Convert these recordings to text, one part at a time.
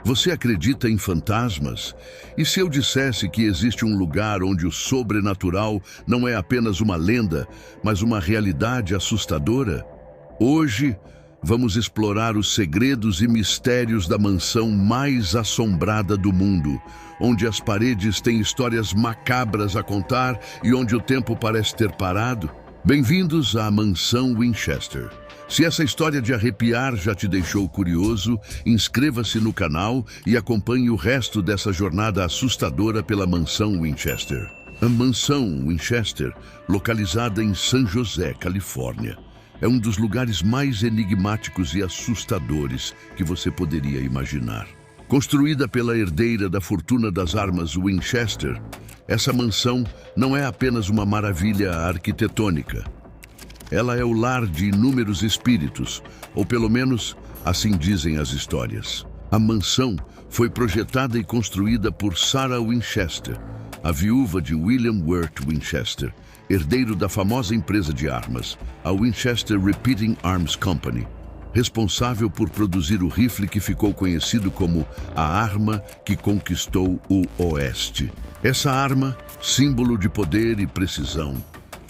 Você acredita em fantasmas? E se eu dissesse que existe um lugar onde o sobrenatural não é apenas uma lenda, mas uma realidade assustadora? Hoje, vamos explorar os segredos e mistérios da mansão mais assombrada do mundo, onde as paredes têm histórias macabras a contar e onde o tempo parece ter parado. Bem-vindos à Mansão Winchester. Se essa história de arrepiar já te deixou curioso, inscreva-se no canal e acompanhe o resto dessa jornada assustadora pela Mansão Winchester. A Mansão Winchester, localizada em San José, Califórnia, é um dos lugares mais enigmáticos e assustadores que você poderia imaginar. Construída pela herdeira da fortuna das armas Winchester, essa mansão não é apenas uma maravilha arquitetônica. Ela é o lar de inúmeros espíritos, ou pelo menos assim dizem as histórias. A mansão foi projetada e construída por Sarah Winchester, a viúva de William Wirt Winchester, herdeiro da famosa empresa de armas, a Winchester Repeating Arms Company, responsável por produzir o rifle que ficou conhecido como a arma que conquistou o Oeste. Essa arma, símbolo de poder e precisão,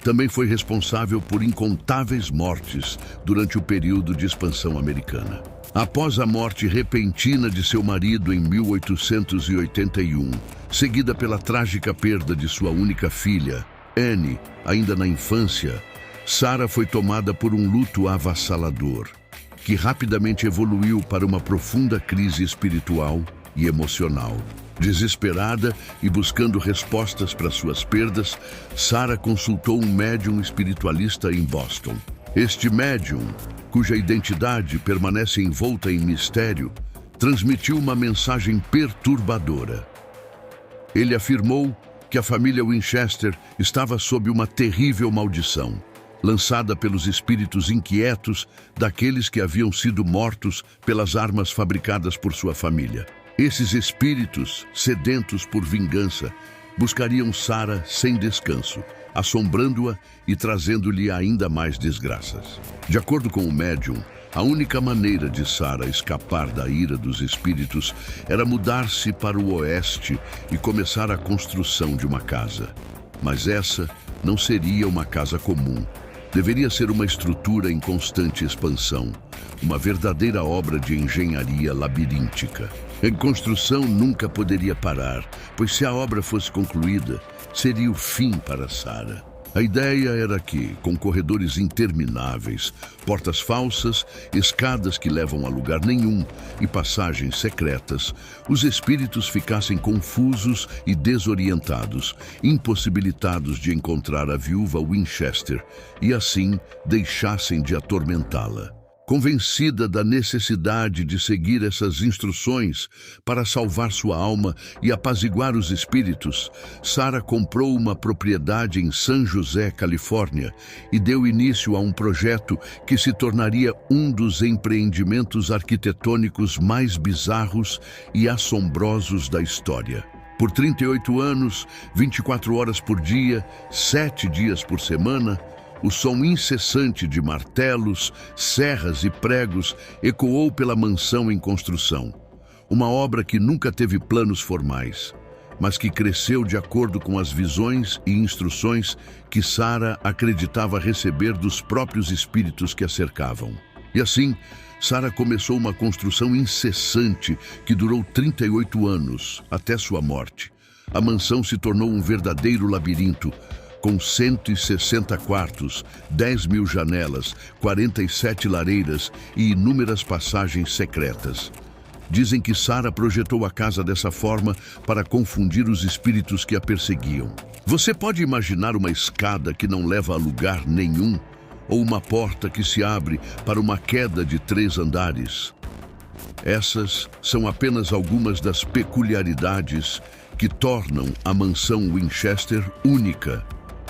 também foi responsável por incontáveis mortes durante o período de expansão americana. Após a morte repentina de seu marido em 1881, seguida pela trágica perda de sua única filha, Annie, ainda na infância, Sarah foi tomada por um luto avassalador, que rapidamente evoluiu para uma profunda crise espiritual e emocional. Desesperada e buscando respostas para suas perdas, Sarah consultou um médium espiritualista em Boston. Este médium, cuja identidade permanece envolta em mistério, transmitiu uma mensagem perturbadora. Ele afirmou que a família Winchester estava sob uma terrível maldição, lançada pelos espíritos inquietos daqueles que haviam sido mortos pelas armas fabricadas por sua família. Esses espíritos, sedentos por vingança, buscariam Sarah sem descanso, assombrando-a e trazendo-lhe ainda mais desgraças. De acordo com o médium, a única maneira de Sarah escapar da ira dos espíritos era mudar-se para o oeste e começar a construção de uma casa. Mas essa não seria uma casa comum. Deveria ser uma estrutura em constante expansão, uma verdadeira obra de engenharia labiríntica. A construção nunca poderia parar, pois se a obra fosse concluída, seria o fim para Sarah. A ideia era que, com corredores intermináveis, portas falsas, escadas que levam a lugar nenhum e passagens secretas, os espíritos ficassem confusos e desorientados, impossibilitados de encontrar a viúva Winchester e, assim, deixassem de atormentá-la. Convencida da necessidade de seguir essas instruções para salvar sua alma e apaziguar os espíritos, Sarah comprou uma propriedade em San José, Califórnia, e deu início a um projeto que se tornaria um dos empreendimentos arquitetônicos mais bizarros e assombrosos da história. Por 38 anos, 24 horas por dia, 7 dias por semana, o som incessante de martelos, serras e pregos ecoou pela mansão em construção. Uma obra que nunca teve planos formais, mas que cresceu de acordo com as visões e instruções que Sarah acreditava receber dos próprios espíritos que a cercavam. E assim, Sarah começou uma construção incessante que durou 38 anos, até sua morte. A mansão se tornou um verdadeiro labirinto, com 160 quartos, 10.000 janelas, 47 lareiras e inúmeras passagens secretas. Dizem que Sarah projetou a casa dessa forma para confundir os espíritos que a perseguiam. Você pode imaginar uma escada que não leva a lugar nenhum? Ou uma porta que se abre para uma queda de 3 andares? Essas são apenas algumas das peculiaridades que tornam a mansão Winchester única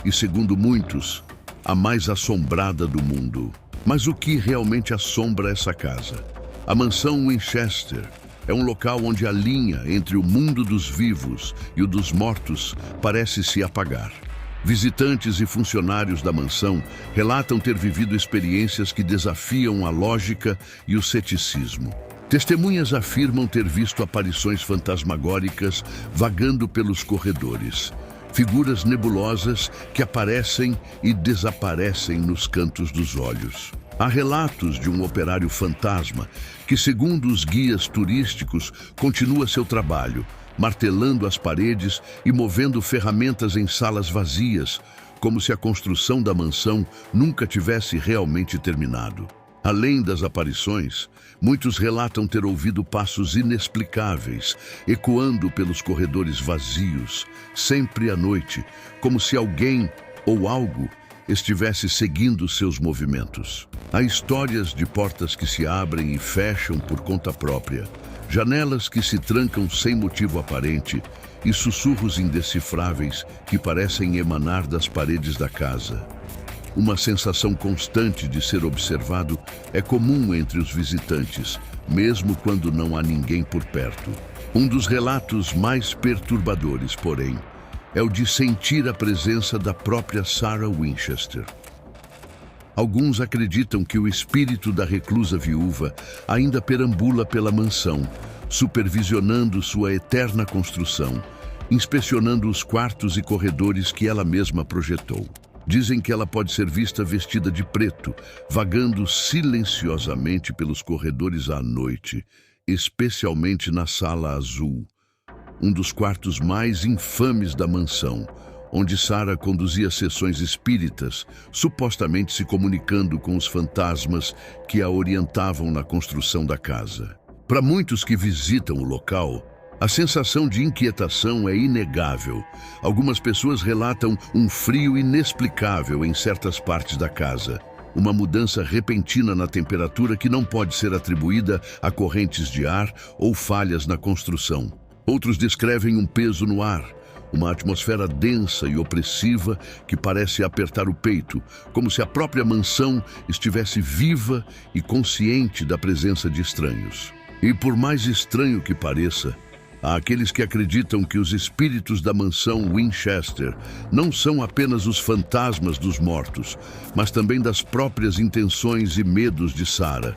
e, segundo muitos, a mais assombrada do mundo. Mas o que realmente assombra essa casa? A mansão Winchester é um local onde a linha entre o mundo dos vivos e o dos mortos parece se apagar. Visitantes e funcionários da mansão relatam ter vivido experiências que desafiam a lógica e o ceticismo. Testemunhas afirmam ter visto aparições fantasmagóricas vagando pelos corredores, figuras nebulosas que aparecem e desaparecem nos cantos dos olhos. Há relatos de um operário fantasma que, segundo os guias turísticos, continua seu trabalho, martelando as paredes e movendo ferramentas em salas vazias, como se a construção da mansão nunca tivesse realmente terminado. Além das aparições, muitos relatam ter ouvido passos inexplicáveis, ecoando pelos corredores vazios, sempre à noite, como se alguém ou algo estivesse seguindo seus movimentos. Há histórias de portas que se abrem e fecham por conta própria, janelas que se trancam sem motivo aparente e sussurros indecifráveis que parecem emanar das paredes da casa. Uma sensação constante de ser observado é comum entre os visitantes, mesmo quando não há ninguém por perto. Um dos relatos mais perturbadores, porém, é o de sentir a presença da própria Sarah Winchester. Alguns acreditam que o espírito da reclusa viúva ainda perambula pela mansão, supervisionando sua eterna construção, inspecionando os quartos e corredores que ela mesma projetou. Dizem que ela pode ser vista vestida de preto, vagando silenciosamente pelos corredores à noite, especialmente na Sala Azul, um dos quartos mais infames da mansão, onde Sarah conduzia sessões espíritas, supostamente se comunicando com os fantasmas que a orientavam na construção da casa. Para muitos que visitam o local, a sensação de inquietação é inegável. Algumas pessoas relatam um frio inexplicável em certas partes da casa, uma mudança repentina na temperatura que não pode ser atribuída a correntes de ar ou falhas na construção. Outros descrevem um peso no ar, uma atmosfera densa e opressiva que parece apertar o peito, como se a própria mansão estivesse viva e consciente da presença de estranhos. E por mais estranho que pareça, há aqueles que acreditam que os espíritos da mansão Winchester não são apenas os fantasmas dos mortos, mas também das próprias intenções e medos de Sarah,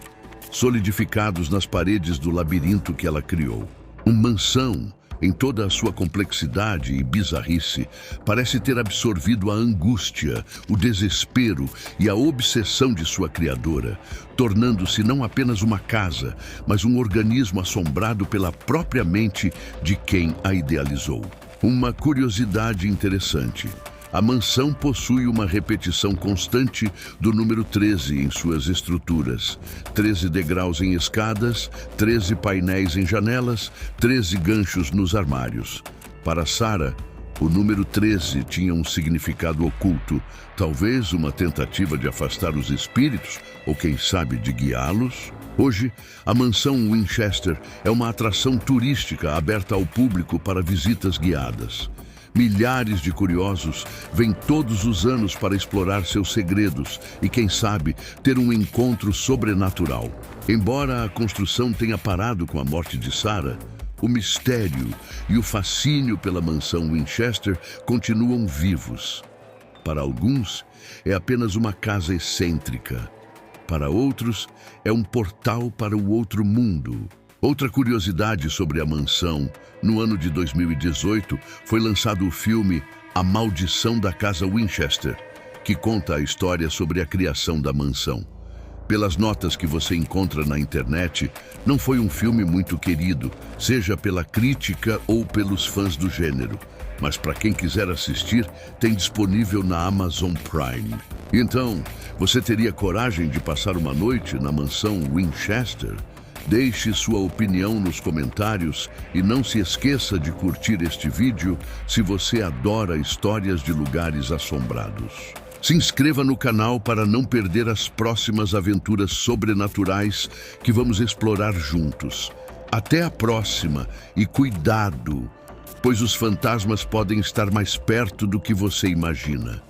solidificados nas paredes do labirinto que ela criou. Uma mansão, em toda a sua complexidade e bizarrice, parece ter absorvido a angústia, o desespero e a obsessão de sua criadora, tornando-se não apenas uma casa, mas um organismo assombrado pela própria mente de quem a idealizou. Uma curiosidade interessante: a mansão possui uma repetição constante do número 13 em suas estruturas. 13 degraus em escadas, 13 painéis em janelas, 13 ganchos nos armários. Para Sarah, o número 13 tinha um significado oculto, talvez uma tentativa de afastar os espíritos, ou quem sabe de guiá-los. Hoje, a mansão Winchester é uma atração turística aberta ao público para visitas guiadas. Milhares de curiosos vêm todos os anos para explorar seus segredos e, quem sabe, ter um encontro sobrenatural. Embora a construção tenha parado com a morte de Sarah, o mistério e o fascínio pela mansão Winchester continuam vivos. Para alguns, é apenas uma casa excêntrica. Para outros, é um portal para o outro mundo. Outra curiosidade sobre a mansão: no ano de 2018, foi lançado o filme A Maldição da Casa Winchester, que conta a história sobre a criação da mansão. Pelas notas que você encontra na internet, não foi um filme muito querido, seja pela crítica ou pelos fãs do gênero. Mas para quem quiser assistir, tem disponível na Amazon Prime. Então, você teria coragem de passar uma noite na mansão Winchester? Deixe sua opinião nos comentários e não se esqueça de curtir este vídeo se você adora histórias de lugares assombrados. Se inscreva no canal para não perder as próximas aventuras sobrenaturais que vamos explorar juntos. Até a próxima e cuidado, pois os fantasmas podem estar mais perto do que você imagina.